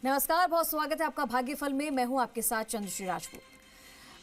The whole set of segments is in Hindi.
नमस्कार, बहुत स्वागत है आपका भाग्यफल में। मैं हूं आपके साथ चंद्रश्री राजपूत।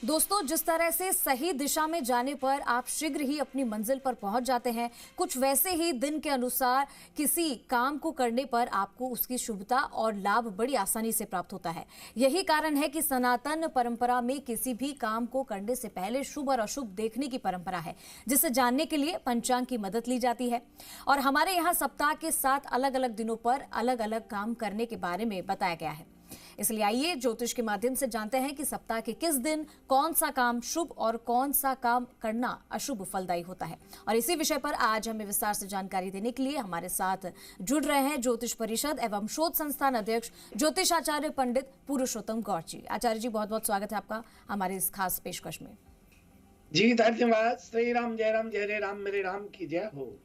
दोस्तों, जिस तरह से सही दिशा में जाने पर आप शीघ्र ही अपनी मंजिल पर पहुंच जाते हैं, कुछ वैसे ही दिन के अनुसार किसी काम को करने पर आपको उसकी शुभता और लाभ बड़ी आसानी से प्राप्त होता है। यही कारण है कि सनातन परंपरा में किसी भी काम को करने से पहले शुभ और अशुभ देखने की परंपरा है, जिसे जानने के लिए पंचांग की मदद ली जाती है। और हमारे यहाँ सप्ताह के 7 अलग अलग दिनों पर अलग अलग काम करने के बारे में बताया गया है। इसलिए आइए ज्योतिष के माध्यम से जानते हैं कि सप्ताह के किस दिन कौन सा काम शुभ और कौन सा काम करना अशुभ फलदायी होता है। और इसी विषय पर आज हमें विस्तार से जानकारी देने के लिए हमारे साथ जुड़ रहे हैं ज्योतिष परिषद एवं शोध संस्थान अध्यक्ष ज्योतिष आचार्य पंडित पुरुषोत्तम गौर जी। आचार्य जी, बहुत बहुत स्वागत है आपका हमारे इस खास पेशकश में। जी धन्यवाद। श्री राम जय राम, जय रे राम, मेरे राम की जय हो।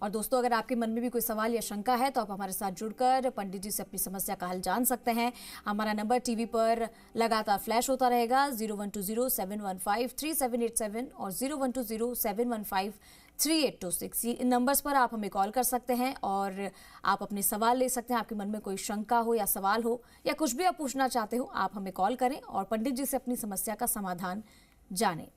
और दोस्तों, अगर आपके मन में भी कोई सवाल या शंका है तो आप हमारे साथ जुड़कर पंडित जी से अपनी समस्या का हल जान सकते हैं। हमारा नंबर टीवी पर लगातार फ्लैश होता रहेगा 0120-715-3787 और 0120-715-3826। इन नंबर्स पर आप हमें कॉल कर सकते हैं और आप अपने सवाल ले सकते हैं। आपके मन में कोई शंका हो या सवाल हो या कुछ भी आप पूछना चाहते हो, आप हमें कॉल करें और पंडित जी से अपनी समस्या का समाधान जानें।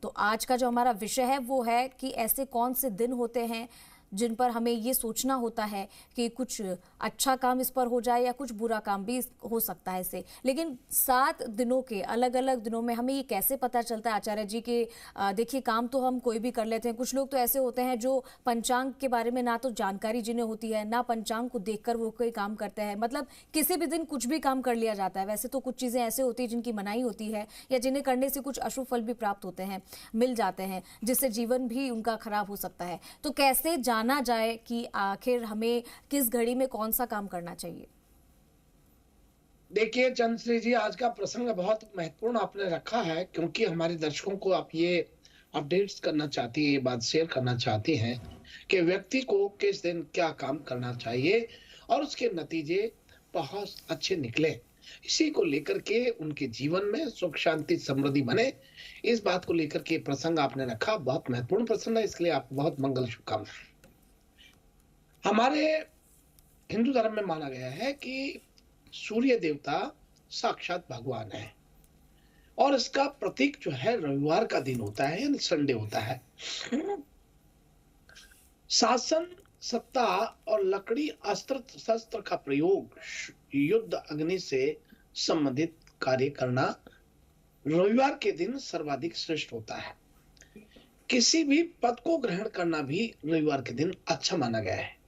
तो आज का जो हमारा विषय है वो है कि ऐसे कौन से दिन होते हैं जिन पर हमें ये सोचना होता है कि कुछ अच्छा काम इस पर हो जाए या कुछ बुरा काम भी हो सकता है इससे। लेकिन 7 दिनों के अलग अलग दिनों में हमें ये कैसे पता चलता है आचार्य जी के देखिए, काम तो हम कोई भी कर लेते हैं। कुछ लोग तो ऐसे होते हैं जो पंचांग के बारे में ना तो जानकारी जिन्हें होती है, ना पंचांग को देखकर वो कोई काम करते हैं। मतलब किसी भी दिन कुछ भी काम कर लिया जाता है। वैसे तो कुछ चीज़ें ऐसे होती हैं जिनकी मनाही होती है या जिन्हें करने से कुछ अशुभ फल भी प्राप्त होते हैं, मिल जाते हैं, जिससे जीवन भी उनका खराब हो सकता है। तो कैसे जाना जाए कि आखिर हमें किस घड़ी में कौन सा काम करना चाहिए? देखिए चंद्रश्री जी, आज का प्रसंग बहुत महत्वपूर्ण आपने रखा है, क्योंकि हमारे दर्शकों को आप ये अपडेट्स करना चाहती है, ये बात शेयर करना चाहती हैं कि व्यक्ति को किस दिन क्या काम करना चाहिए और उसके नतीजे बहुत अच्छे निकले। इसी को लेकर के उनके जीवन में सुख शांति समृद्धि बने, इस बात को लेकर के प्रसंग आपने रखा। बहुत महत्वपूर्ण प्रसंग है, इसलिए आपको बहुत मंगल शुभकामनाएं। हमारे हिंदू धर्म में माना गया है कि सूर्य देवता साक्षात भगवान है और इसका प्रतीक जो है रविवार का दिन होता है, यानी संडे होता है। शासन, सत्ता और लकड़ी, अस्त्र शस्त्र का प्रयोग, युद्ध, अग्नि से संबंधित कार्य करना रविवार के दिन सर्वाधिक श्रेष्ठ होता है। किसी भी पद को ग्रहण करना भी रविवार के दिन अच्छा माना गया है।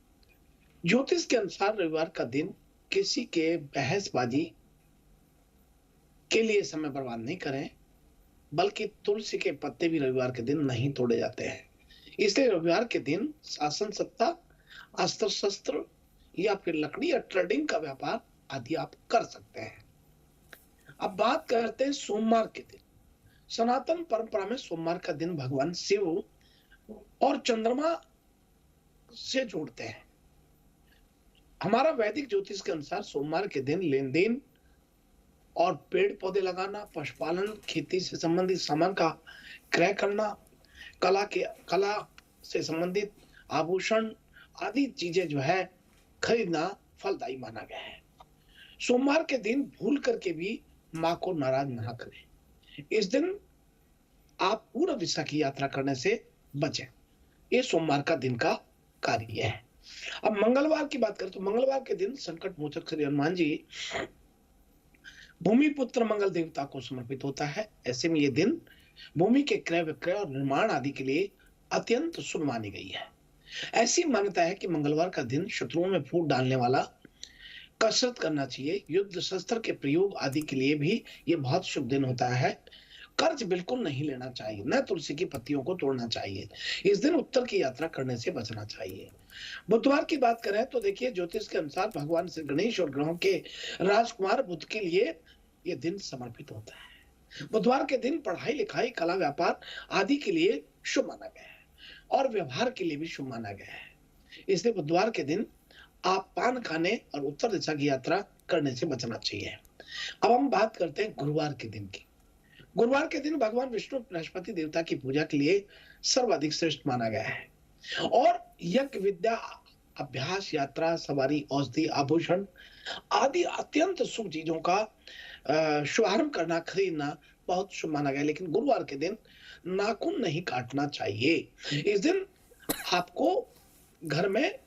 ज्योतिष के अनुसार रविवार का दिन किसी के बहसबाजी के लिए समय बर्बाद नहीं करें, बल्कि तुलसी के पत्ते भी रविवार के दिन नहीं तोड़े जाते हैं। इसलिए रविवार के दिन शासन, सत्ता, अस्त्र शस्त्र या फिर लकड़ी या ट्रेडिंग का व्यापार आदि आप कर सकते हैं। अब बात करते हैं सोमवार के दिन। सनातन परंपरा में सोमवार का दिन भगवान शिव और चंद्रमा से जोड़ते हैं। हमारा वैदिक ज्योतिष के अनुसार सोमवार के दिन लेन देन और पेड़ पौधे लगाना, पशुपालन, खेती से संबंधित सामान का क्रय करना, कला से संबंधित आभूषण आदि चीजें जो है खरीदना फलदायी माना गया है। सोमवार के दिन भूल करके भी माँ को नाराज ना करें। इस दिन आप पूर्व दिशा की यात्रा करने से बचें। ये सोमवार का दिन का कार्य है। अब मंगलवार की बात करें तो मंगलवार के दिन संकट मोचक श्री हनुमान जी भूमि पुत्र मंगल देवता को समर्पित होता है। ऐसे में ये दिन भूमि के क्रय विक्रय और निर्माण आदि के लिए अत्यंत शुभ मानी गई है। ऐसी मान्यता है कि मंगलवार का दिन शत्रुओं में फूट डालने वाला, कसरत करना चाहिए, युद्ध शस्त्र के प्रयोग आदि के लिए भी ये बहुत शुभ दिन होता है। कर्ज बिल्कुल नहीं लेना चाहिए, न तुलसी की पत्तियों को तोड़ना चाहिए। इस दिन उत्तर की यात्रा करने से बचना चाहिए। बुधवार की बात करें तो देखिए, ज्योतिष के अनुसार भगवान श्री गणेश और ग्रहों के राजकुमार बुध के लिए यह दिन समर्पित होता है। बुधवार के दिन पढ़ाई लिखाई, कला, व्यापार आदि के लिए शुभ माना गया है और व्यवहार के लिए भी शुभ माना गया है। इसलिए बुधवार के दिन आप पान खाने और उत्तर दिशा की यात्रा करने से बचना चाहिए। अब हम बात करते हैं गुरुवार के दिन की। गुरुवार के दिन भगवान विष्णु बृहस्पति देवता की पूजा के लिए सर्वाधिक श्रेष्ठ माना गया है और यज्ञ, विद्या, अभ्यास, यात्रा, सवारी, औषधि, आभूषण आदि अत्यंत शुभ चीजों का शुभारंभ करना, खरीदना बहुत शुभ माना गया है। लेकिन गुरुवार के दिन नाखून नहीं काटना चाहिए। इस दिन आपको घर में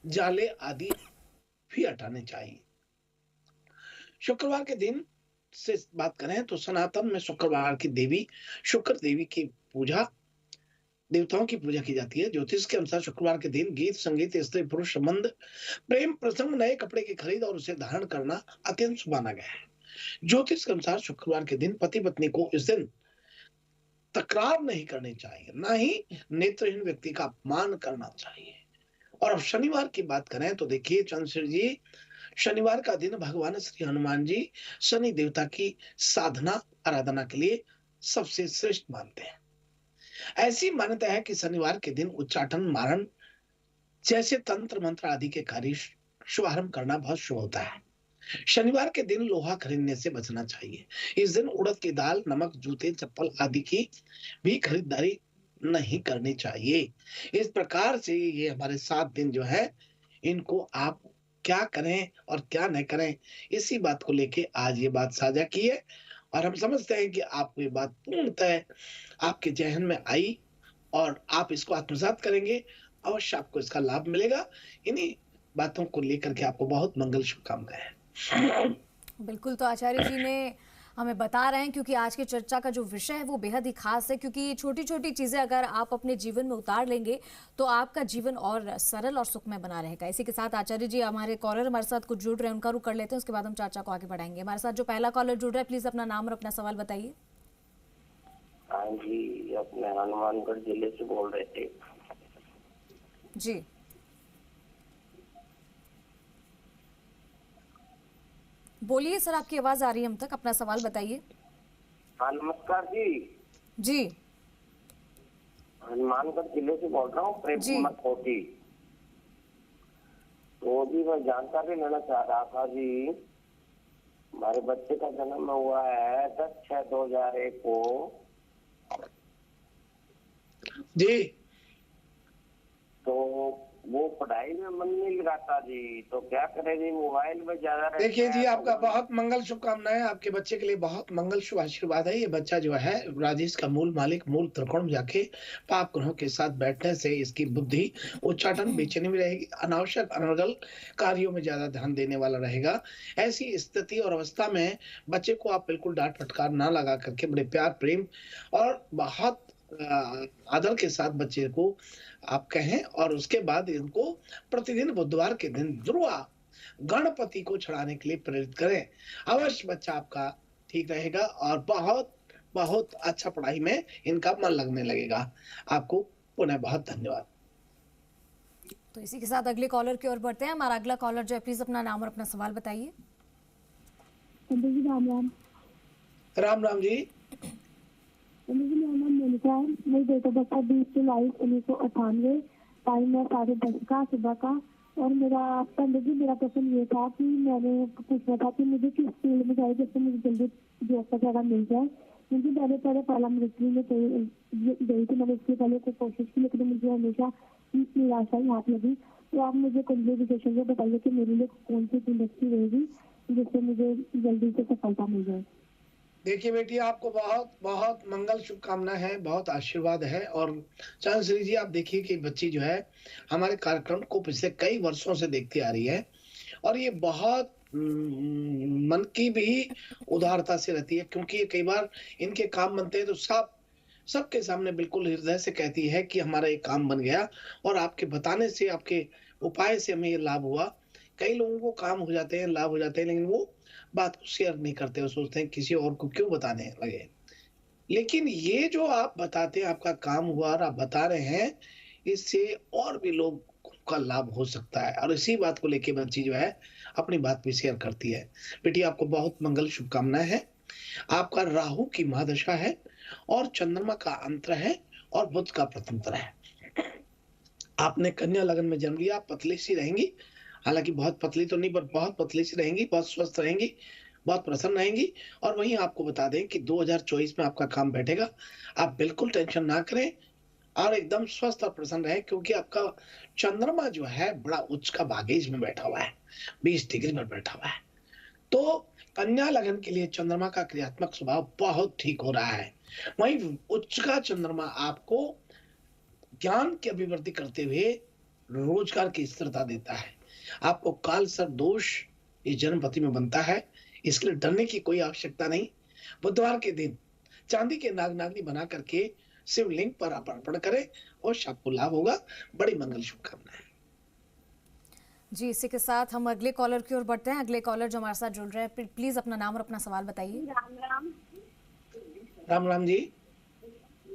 जाले आदि भी हटाने चाहिए। शुक्रवार के दिन से बात करें तो सनातन में शुक्रवार की देवी शुक्र देवी की पूजा, देवताओं की पूजा की जाती है। ज्योतिष के अनुसार शुक्रवार के दिन गीत संगीत, स्त्री पुरुष संबंध, प्रेम प्रसंग, नए कपड़े की खरीद और उसे धारण करना अत्यंत शुभ माना गया है। ज्योतिष के अनुसार शुक्रवार के दिन पति पत्नी को इस दिन तकरार नहीं करनी चाहिए, ना ही नेत्रहीन व्यक्ति का अपमान करना चाहिए। और अब शनिवार की बात करें तो देखिए चंद्रशेखर जी, शनिवार का दिन भगवान श्री हनुमान जी शनि देवता की साधना आराधना के लिए सबसे श्रेष्ठ मानते हैं। ऐसी मान्यता है कि शनिवार के दिन उच्चाटन मारण जैसे तंत्र मंत्र आदि के कार्य शुभारंभ करना बहुत शुभ होता है। शनिवार के दिन लोहा खरीदने से बचना चाहिए। इस दिन उड़द की दाल, नमक, जूते, चप्पल आदि की भी खरीदारी नहीं करनी चाहिए। इस प्रकार से ये हमारे 7 दिन जो है, इनको आप क्या करें और क्या नहीं करें, इसी बात को लेके आज ये बात साझा की है। और हम समझते हैं कि आपको ये बात पूर्णतः आपके जहन में आई और आप इसको आत्मसात करेंगे, अवश्य आपको इसका लाभ मिलेगा। इन्हीं बातों को लेकर के आपको बहुत मंगल शुभकामनाएं। बिल्कुल, तो आचार्य जी ने हमें बता रहे हैं, क्योंकि आज की चर्चा का जो विषय है वो बेहद ही खास है, क्योंकि ये छोटी छोटी चीज़ें अगर आप अपने जीवन में उतार लेंगे तो आपका जीवन और सरल और सुखमय बना रहेगा। इसी के साथ आचार्य जी, हमारे कॉलर हमारे साथ कुछ जुड़ रहे हैं, उनका रुख कर लेते हैं, उसके बाद हम चर्चा को आगे बढ़ाएंगे। हमारे साथ जो पहला कॉलर जुड़ रहा है, प्लीज़ अपना नाम और अपना सवाल बताइए। हाँ जी, अपने हनुमानगढ़ जिले से बोल रहे थे जी। बोलिए सर, आपकी आवाज आ रही है हम तक, अपना सवाल बताइए। हाँ नमस्कार जी, जी हनुमानगढ़ जिले से बोल रहा हूँ, प्रेम जी। कुमार कोटी। तो जी मैं जानकारी लेना चाह रहा था जी, हमारे बच्चे का जन्म हुआ है 10/6/2001 को जी, तो वो पढ़ाई में मन नहीं लगाता जी, तो क्या करे जी, मोबाइल में ज्यादा रहता देखिए जी, है। आपका तो बहुत मंगल शुभकामनाएं। आपके बच्चे के लिए बहुत मंगल शुभ आशीर्वाद है। ये बच्चा जो है, राजेश का मूल मालिक मूल त्रिकोण में जाके पाप ग्रहों के साथ बैठने से इसकी बुद्धि उच्चाटन बेचैनी में रहेगी, अनावश्यक अनर्गल कार्यों में ज्यादा ध्यान देने वाला रहेगा। ऐसी स्थिति और अवस्था में बच्चे को आप बिल्कुल डांट फटकार ना लगा करके बड़े प्यार प्रेम और बहुत आदर के साथ बच्चे को आप कहें, और उसके बाद इनको प्रतिदिन बुधवार के दिन दुर्वा गणपति को चढ़ाने के लिए प्रेरित करें। अवश्य बच्चा आपका ठीक रहेगा और बहुत बहुत अच्छा पढ़ाई में इनका मन लगने लगेगा। आपको पुनः बहुत धन्यवाद। तो इसी के साथ अगले कॉलर की ओर बढ़ते हैं। हमारा अगला कॉलर जो है, प्लीज अपना नाम और अपना सवाल बताइए। राम राम। राम राम जी। मेरा नाम मोनिका है। मेरी डेट ऑफ बर्थ 20/22/1998। टाइम है 10:30 का सुबह का। और मेरा पंडित जी, मेरा क्वेश्चन ये था कि मैंने पूछना था कि मुझे किस फील्ड में चाहिए जिससे मुझे जल्दी जॉब वगैरह मिल जाए, क्योंकि मैंने पहला मिलिट्री में गई थी। मैंने इसके पहले कोई कोशिश की, लेकिन मुझे हमेशा निराशा ही हाथ लगी। तो आप मुझे क्वालिफिकेशन से बताइए कि मेरे लिए कौन सी इंडस्ट्री रहेगी जिससे मुझे जल्दी से सफलता मिल जाए। देखिए बेटी, आपको बहुत बहुत मंगल शुभकामना है, बहुत आशीर्वाद है। और चंद्रश्री जी, आप देखिए कि बच्ची जो है हमारे कार्यक्रम को पिछले कई वर्षों से देखती आ रही है और ये बहुत मन की भी उदारता से रहती है, क्योंकि कई बार इनके काम बनते हैं तो सबके सामने बिल्कुल हृदय से कहती है कि हमारा ये काम बन गया और आपके बताने से, आपके उपाय से हमें ये लाभ हुआ। कई लोगों को काम हो जाते हैं, लाभ हो जाते हैं, लेकिन वो बात को शेयर नहीं करते, वो सोचते हैं किसी और को क्यों बताने लगे। लेकिन ये जो आप बताते हैं, आपका काम हुआ और आप बता रहे हैं, इससे और भी लोग का लाभ हो सकता है। और इसी बात को लेके बच्ची जो है अपनी बात भी शेयर करती है। बेटी, आपको बहुत मंगल शुभकामनाएं हैं। आपका राहु की महादशा है और चंद्रमा का अंतर है और बुध का प्रतंत्र है। आपने कन्या लगन में जन्म लिया। आप पतली सी रहेंगी, हालांकि बहुत पतली तो नहीं पर बहुत पतली सी रहेंगी, बहुत स्वस्थ रहेंगी, बहुत प्रसन्न रहेंगी। और वहीं आपको बता दें कि 2024 में आपका काम बैठेगा। आप बिल्कुल टेंशन ना करें और एकदम स्वस्थ और प्रसन्न रहे, क्योंकि आपका चंद्रमा जो है बड़ा उच्च का भाग्यज में बैठा हुआ है, 20 डिग्री पर बैठा हुआ है। तो कन्या लगन के लिए चंद्रमा का क्रियात्मक स्वभाव बहुत ठीक हो रहा है। वहीं उच्च का चंद्रमा आपको ज्ञान की अभिवृद्धि करते हुए रोजगार की स्थिरता देता है। आपको काल सर्प दोष ये जन्मपति में बनता है, इसके लिए डरने की कोई आवश्यकता नहीं। बुधवार के दिन चांदी के नाग नागनी बना करके शिवलिंग पर आप अर्पण करें और आपको लाभ होगा। बड़ी मंगल शुभकामनाएं। जी, इसी के साथ हम अगले कॉलर की ओर बढ़ते हैं। अगले कॉलर जो हमारे साथ जुड़ रहे हैं, प्लीज अपना नाम और अपना सवाल बताइए। राम राम। राम राम जी।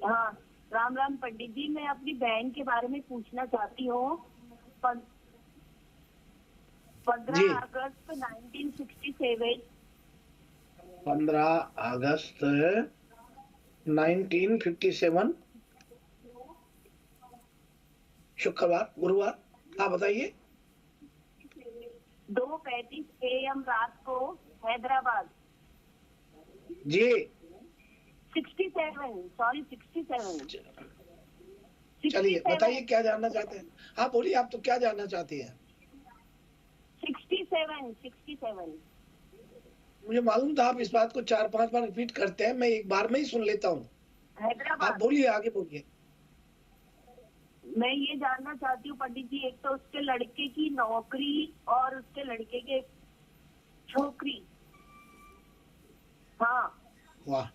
हाँ, राम राम पंडित जी, मैं अपनी बहन के बारे में पूछना चाहती हूँ। 15 अगस्त 1967। 15 अगस्त 1957 शुक्रवार गुरुवार। हाँ बताइए। 2:35 AM रात को हैदराबाद। जी 67, सॉरी 67। चलिए बताइए क्या जानना चाहते हैं। हाँ बोलिए, आप तो क्या जानना चाहती हैं। 67। मुझे मालूम था आप इस बात को 4-5 बार रिपीट करते हैं, मैं एक बार में ही सुन लेता हूँ। आप हैदराबाद। बोलिए, आगे बोलिए। मैं ये जानना चाहती हूँ पंडित जी, एक तो उसके लड़के की नौकरी और उसके लड़के के छोकरी। हाँ, वाह।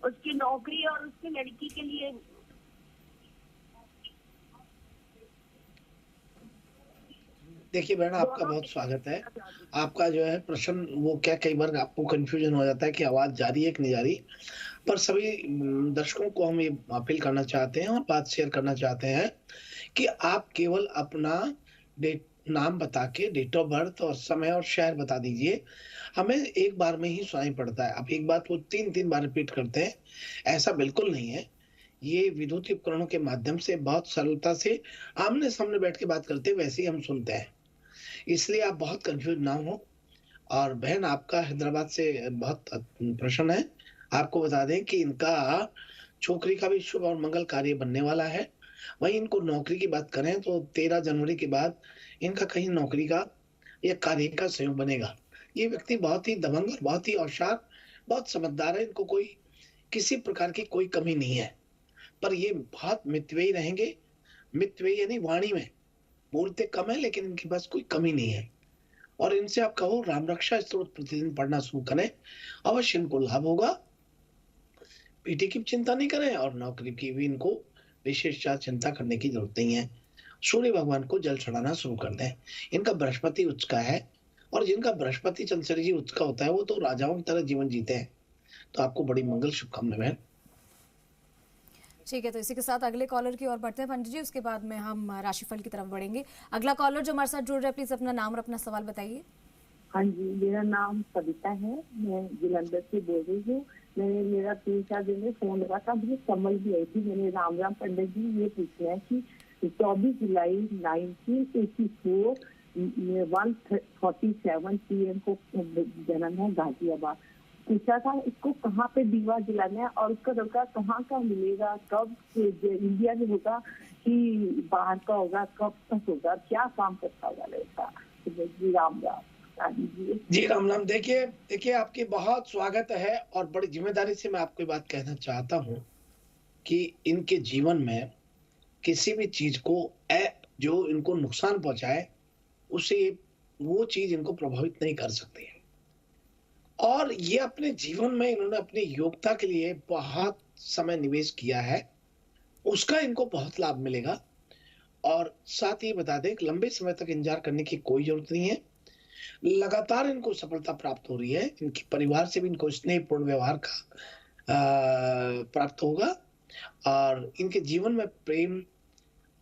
उसकी नौकरी और उसकी लड़की के लिए। देखिए बहन, आपका बहुत स्वागत है। आपका जो है प्रश्न वो क्या, कई बार आपको कंफ्यूजन हो जाता है कि आवाज जा रही है कि नहीं जा रही, पर सभी दर्शकों को हम ये अपील करना चाहते हैं और बात शेयर करना चाहते हैं कि आप केवल अपना नाम बता के डेट ऑफ बर्थ और समय और शहर बता दीजिए। हमें एक बार में ही सुनाई पड़ता है, आप एक बात को 3-3 बार रिपीट करते हैं, ऐसा बिल्कुल नहीं है। ये विद्युत उपकरणों के माध्यम से बहुत सरलता से आमने सामने बैठ के बात करते हैं, वैसे ही हम सुनते हैं, इसलिए आप बहुत कंफ्यूज ना हो। और बहन आपका हैदराबाद से बहुत प्रश्न है। आपको बता दें कि इनका छोकरी का भी शुभ और मंगल कार्य बनने वाला है। वहीं इनको नौकरी की बात करें तो 13 जनवरी के बाद इनका कहीं नौकरी का या कार्य का संयोग बनेगा। ये व्यक्ति बहुत ही दबंग और बहुत ही होशियार, बहुत समझदार है। इनको कोई किसी प्रकार की कोई कमी नहीं है, पर ये बहुत मितव्ययी रहेंगे। मितव्ययी यानी वाणी में बोलते कम है, लेकिन इनके पास कोई कमी नहीं है। और इनसे आप कहो राम रक्षा स्तोत्र प्रतिदिन पढ़ना शुरू करें, अवश्य इनको लाभ होगा। पीटी की चिंता नहीं करें और नौकरी की भी इनको विशेष चिंता करने की जरूरत नहीं है। सूर्य भगवान को जल चढ़ाना शुरू कर दें। इनका बृहस्पति उच्च का है, और जिनका बृहस्पति चंद्र जी उच्च का होता है वो तो राजाओं की तरह जीवन जीते हैं। तो आपको बड़ी मंगल शुभकामनाएं। ठीक है, तो इसी के साथ अगले कॉलर की ओर बढ़ते हैं पंडित जी, उसके बाद में हम राशिफल की तरफ बढ़ेंगे। अगला कॉलर जो हमारे साथ जुड़ रहा है, प्लीज अपना नाम और अपना सवाल बताइए। हाँ जी, मेरा नाम सविता है, मैं जलंधर से बोल रही हूँ। मैंने मेरा 3-4 दिन में फोन लगा था, मुझे समझ भी आई थी। मैंने राम राम पंडित जी ये पूछना है कि 24 जुलाई 1984 1:47 PM को जन्म है, गाजियाबाद। पूछा था इसको कहाँ पे दीवा जलाना है और उसका लड़का कहाँ का मिलेगा, कब इंडिया में होगा कि बाहर का होगा, कब तक होगा, क्या काम करता होगा लड़का। जी राम राम। जी राम राम। देखिए आपकी बहुत स्वागत है, और बड़ी जिम्मेदारी से मैं आपको बात कहना चाहता हूँ कि इनके जीवन में किसी भी चीज को जो इनको नुकसान पहुंचाए, उसे वो चीज इनको प्रभावित नहीं कर सकती है। और ये अपने जीवन में इन्होंने अपनी योग्यता के लिए बहुत समय निवेश किया है, उसका इनको बहुत लाभ मिलेगा। और साथ ही बता दें कि लंबे समय तक इंतजार करने की कोई जरूरत नहीं है। लगातार इनको सफलता प्राप्त हो रही है। इनके परिवार से भी इनको स्नेहपूर्ण व्यवहार का प्राप्त होगा, और इनके जीवन में प्रेम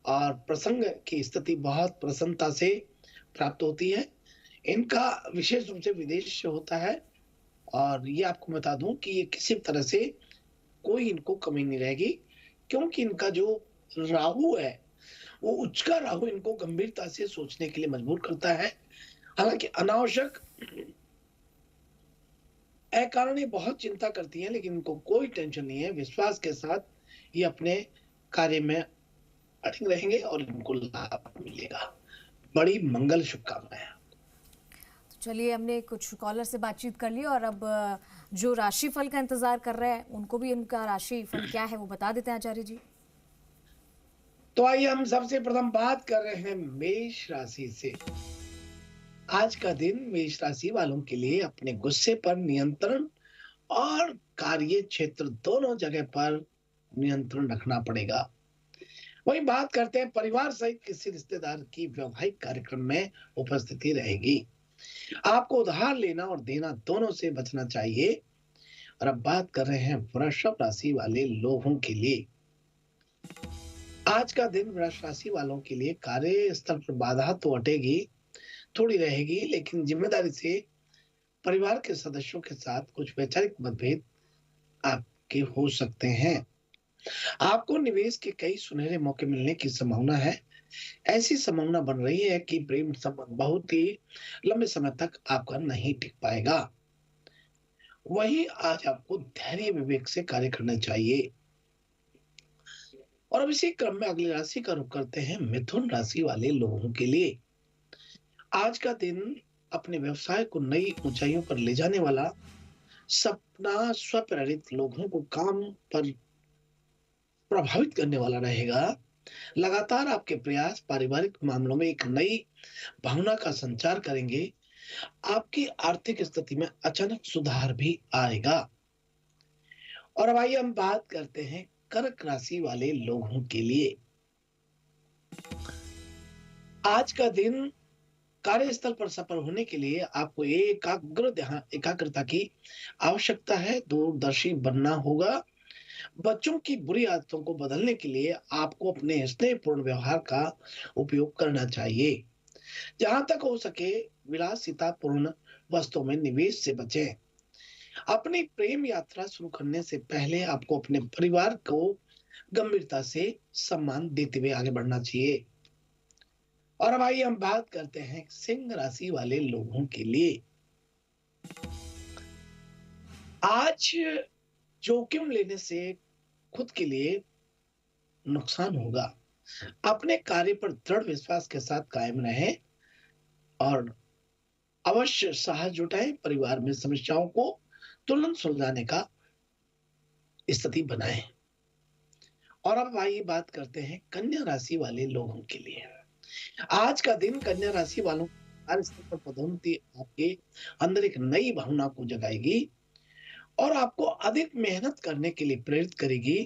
और प्रसंग की स्थिति बहुत प्रसन्नता से प्राप्त होती है। इनका विशेष रूप से विदेश से होता है, और ये आपको बता दूं कि ये किसी तरह से कोई इनको कमी नहीं रहेगी, क्योंकि इनका जो राहु है वो उच्च का राहु इनको गंभीरता से सोचने के लिए मजबूर करता है। हालांकि अनावश्यक अकारण बहुत चिंता करती हैं, लेकिन इनको कोई टेंशन नहीं है। विश्वास के साथ ये अपने कार्य में अड़िग रहेंगे और इनको लाभ मिलेगा। बड़ी मंगल शुभकामनाएं। तो चलिए, हमने कुछ कॉलर से बातचीत कर ली और अब जो राशिफल का इंतजार कर रहे हैं उनको भी इनका राशिफल क्या है वो बता देते हैं आचार्य जी। तो आइए हम सबसे प्रथम बात कर रहे हैं मेष राशि से। आज का दिन मेष राशि वालों के लिए अपने गुस्से पर नियंत्रण और कार्य क्षेत्र दोनों जगह पर नियंत्रण रखना पड़ेगा। वही बात करते हैं परिवार सहित किसी रिश्तेदार की वैवाहिक कार्यक्रम में उपस्थिति रहेगी। आपको उधार लेना और देना दोनों से बचना चाहिए। और अब बात कर रहे हैं वृषभ राशि वाले लोगों के लिए। आज का दिन वृषभ राशि वालों के लिए कार्य स्थल पर बाधा तो हटेगी, थोड़ी रहेगी, लेकिन जिम्मेदारी से परिवार के सदस्यों के साथ कुछ वैचारिक मतभेद आपके हो सकते हैं। आपको निवेश के कई सुनहरे मौके मिलने की संभावना है। ऐसी संभावना बन रही है कि प्रेम संबंध बहुत ही लंबे समय तक आपका नहीं टिक पाएगा। वहीं आज आपको धैर्य विवेक से कार्य करना चाहिए। और अब इसी क्रम में अगली राशि का रुख करते हैं मिथुन राशि वाले लोगों के लिए। आज का दिन अपने व्यवसाय को नई ऊंचाइयों पर ले जाने वाला, सपना स्वप्रेरित लोगों को काम पर प्रभावित करने वाला रहेगा। लगातार आपके प्रयास पारिवारिक मामलों में एक नई भावना का संचार करेंगे। आपकी आर्थिक स्थिति में अचानक सुधार भी आएगा। और अब आइए हम बात करते हैं कर्क राशि वाले लोगों के लिए। आज का दिन कार्यस्थल पर सफल होने के लिए आपको एकाग्रता की आवश्यकता है। दूरदर्शी बनना होगा। बच्चों की बुरी आदतों को बदलने के लिए आपको अपने स्नेहपूर्ण व्यवहार का उपयोग करना चाहिए। जहां तक हो सके विलासितापूर्ण वस्तुओं में निवेश से बचें। अपनी प्रेम यात्रा शुरू करने से पहले आपको अपने परिवार को गंभीरता से सम्मान देते हुए आगे बढ़ना चाहिए। और अब आइए हम बात करते हैं सिंह राशि वाले लोगों के लिए। आज जोखिम लेने से खुद के लिए नुकसान होगा। अपने कार्य पर दृढ़ विश्वास के साथ कायम रहें और अवश्य साहस जुटाएं। परिवार में समस्याओं को तुरंत सुलझाने का स्थिति बनाएं। और अब आइए बात करते हैं कन्या राशि वाले लोगों के लिए। आज का दिन कन्या राशि वालों कार्यस्थल पर पदोन्नति आपके अंदर एक नई भावना को जगाएगी और आपको अधिक मेहनत करने के लिए प्रेरित करेगी।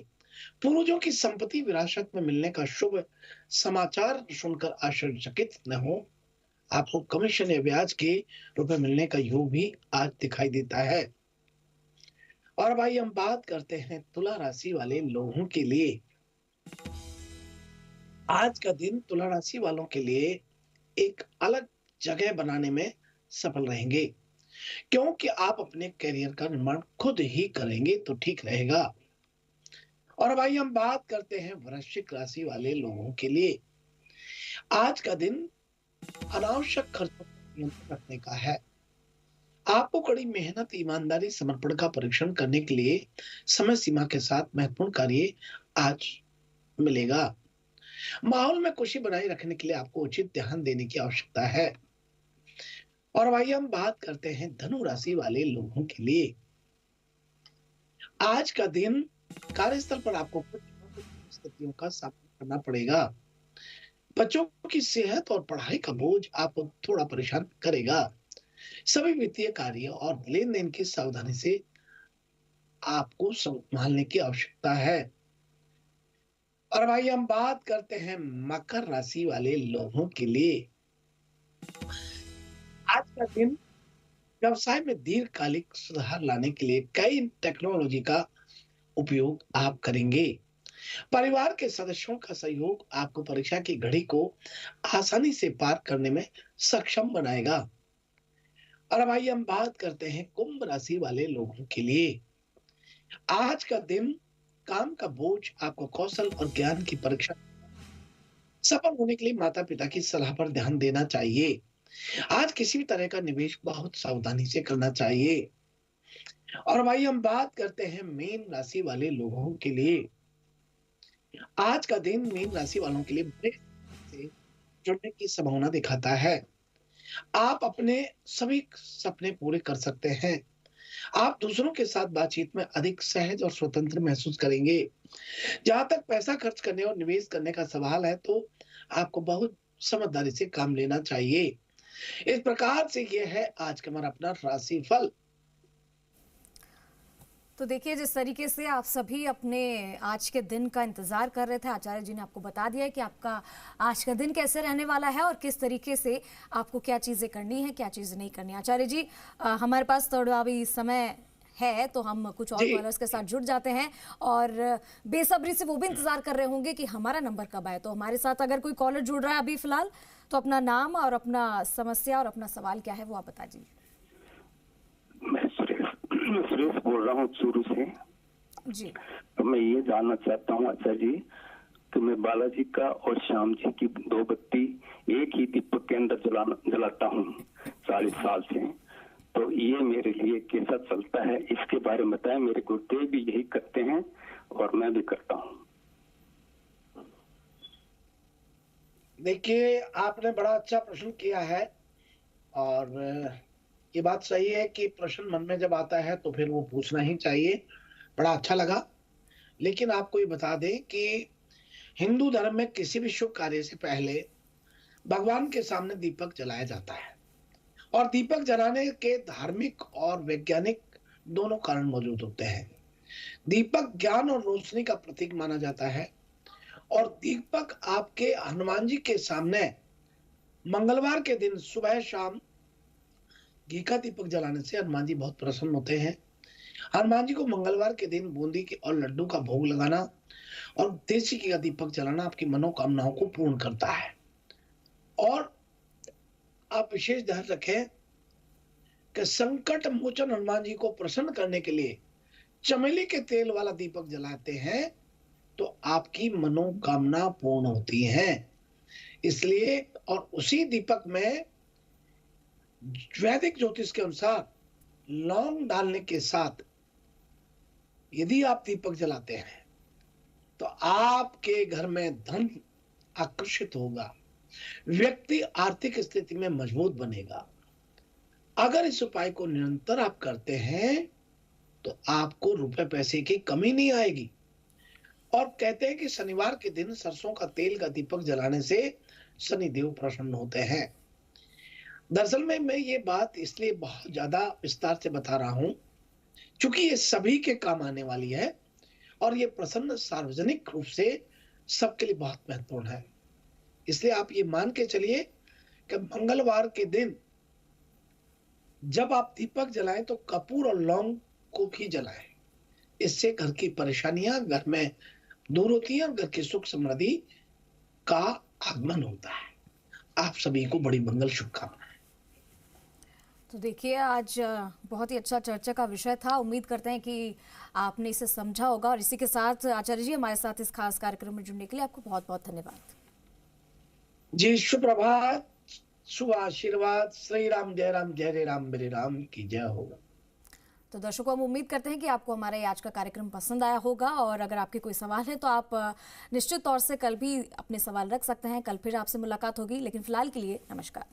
पूर्वजों की संपत्ति विरासत में मिलने का शुभ समाचार सुनकर आश्चर्यचकित न हो। आपको कमीशन या ब्याज के रुपए मिलने का योग भी आज दिखाई देता है। और भाई हम बात करते हैं तुला राशि वाले लोगों के लिए। आज का दिन तुला राशि वालों के लिए एक अलग जगह बनाने में सफल रहेंगे, क्योंकि आप अपने करियर का निर्माण खुद ही करेंगे तो ठीक रहेगा। और भाई हम बात करते हैं वृश्चिक राशि वाले लोगों के लिए। आज का दिन अनावश्यक खर्चों पर नियंत्रण रखने का है। आपको कड़ी मेहनत, ईमानदारी, समर्पण का परीक्षण करने के लिए समय सीमा के साथ महत्वपूर्ण कार्य आज मिलेगा। माहौल में खुशी बनाए रखने के लिए आपको उचित ध्यान देने की आवश्यकता है। और भाई हम बात करते हैं धनु राशि वाले लोगों के लिए। आज का दिन कार्यस्थल पर आपको कुछ स्थितियों का सामना करना पड़ेगा। बच्चों की सेहत और पढ़ाई का बोझ आपको थोड़ा परेशान करेगा। सभी वित्तीय कार्य और लेन देन की सावधानी से आपको संभालने की आवश्यकता है। और भाई हम बात करते हैं मकर राशि वाले लोगों के लिए। आज का दिन व्यवसाय में दीर्घकालिक सुधार लाने के लिए कई टेक्नोलॉजी का उपयोग आप करेंगे। परिवार के सदस्यों का सहयोग आपको परीक्षा की घड़ी को आसानी से पार करने में सक्षम बनाएगा। और भाई हम बात करते हैं कुंभ राशि वाले लोगों के लिए। आज का दिन काम का बोझ आपको कौशल और ज्ञान की परीक्षा सफल होने के लिए माता पिता की सलाह पर ध्यान देना चाहिए। आज किसी भी तरह का निवेश बहुत सावधानी से करना चाहिए। और भाई हम बात करते हैं मीन राशि वाले लोगों के लिए। आज का दिन मीन राशि वालों के लिए बड़े से जुड़ने की संभावना दिखाता है। आप अपने सभी सपने पूरे कर सकते हैं। आप दूसरों के साथ बातचीत में अधिक सहज और स्वतंत्र महसूस करेंगे। जहां तक पैसा खर्च करने और निवेश करने का सवाल है, तो आपको बहुत समझदारी से काम लेना चाहिए। इस प्रकार से यह है आज का हमारा अपना राशि फल। तो देखिए, जिस तरीके से आप सभी अपने आज के दिन का इंतजार कर रहे थे, आचार्य जी ने आपको बता दिया है कि आपका आज का दिन कैसे रहने वाला है और किस तरीके से आपको क्या चीजें करनी है, क्या चीजें नहीं करनी। आचार्य जी, हमारे पास थोड़ा अभी समय है, तो हम कुछ और कॉलर्स के साथ जुड़ जाते हैं और बेसब्री से वो भी इंतजार कर रहे होंगे कि हमारा नंबर कब आए। तो हमारे साथ अगर कोई कॉलर जुड़ रहा है अभी फिलहाल, तो अपना नाम और अपना समस्या और अपना सवाल क्या है वो आप बता दीजिए। मैं सुरेश बोल रहा हूँ चूरू से जी। तो मैं ये जानना चाहता हूँ आचार्य जी कि मैं बालाजी का और श्याम जी की 2 बत्ती एक ही दीपक के अंदर जलाता हूँ 40 साल से, तो ये मेरे लिए कैसा चलता है, इसके बारे में बताएं। मेरे गुरुदेव भी यही करते हैं और मैं भी करता हूँ। देखिए, आपने बड़ा अच्छा प्रश्न किया है और ये बात सही है कि प्रश्न मन में जब आता है तो फिर वो पूछना ही चाहिए। बड़ा अच्छा लगा। लेकिन आपको ये बता दें कि हिंदू धर्म में किसी भी शुभ कार्य से पहले भगवान के सामने दीपक जलाया जाता है और दीपक जलाने के धार्मिक और वैज्ञानिक दोनों कारण मौजूद होते हैं। दीपक ज्ञान और रोशनी का प्रतीक माना जाता है और दीपक आपके हनुमान जी के सामने मंगलवार के दिन सुबह शाम घी का दीपक जलाने से हनुमान जी बहुत प्रसन्न होते हैं। हनुमान जी को मंगलवार के दिन बूंदी के और लड्डू का भोग लगाना और देसी घी का दीपक जलाना आपकी मनोकामनाओं को पूर्ण करता है। और आप विशेष ध्यान रखें कि संकट मोचन हनुमान जी को प्रसन्न करने के लिए चमेली के तेल वाला दीपक जलाते हैं तो आपकी मनोकामना पूर्ण होती है। इसलिए और उसी दीपक में वैदिक ज्योतिष के अनुसार लौंग डालने के साथ यदि आप दीपक जलाते हैं तो आपके घर में धन आकर्षित होगा, व्यक्ति आर्थिक स्थिति में मजबूत बनेगा। अगर इस उपाय को निरंतर आप करते हैं तो आपको रुपए पैसे की कमी नहीं आएगी। और कहते हैं कि शनिवार के दिन सरसों का तेल का दीपक जलाने से शनिदेव प्रसन्न होते हैं। दरअसल में मैं ये बात इसलिए बहुत ज्यादा विस्तार से बता रहा हूं क्योंकि ये सभी के काम आने वाली है और ये प्रसन्न सार्वजनिक रूप से सबके लिए बहुत महत्वपूर्ण है। इसलिए आप ये मान के चलिए कि मंगलवार के दिन जब आप दीपक जलाएं तो कपूर और लौंग को भी जलाएं। इससे घर की परेशानियां घर में दूर होती हैं और घर की सुख समृद्धि का आगमन होता है। आप सभी को बड़ी मंगल शुभकामनाएं। तो देखिए, आज बहुत ही अच्छा चर्चा का विषय था। उम्मीद करते हैं कि आपने इसे समझा होगा और इसी के साथ आचार्य जी हमारे साथ इस खास कार्यक्रम में जुड़ने के लिए आपको बहुत बहुत धन्यवाद। जी, शुभ प्रभात, शुभ आशीर्वाद। श्री राम जय राम, जय रे राम मेरे राम की जय हो। तो दर्शकों, हम उम्मीद करते हैं कि आपको हमारा ये आज का कार्यक्रम पसंद आया होगा और अगर आपके कोई सवाल है तो आप निश्चित तौर से कल भी अपने सवाल रख सकते हैं। कल फिर आपसे मुलाकात होगी, लेकिन फिलहाल के लिए नमस्कार।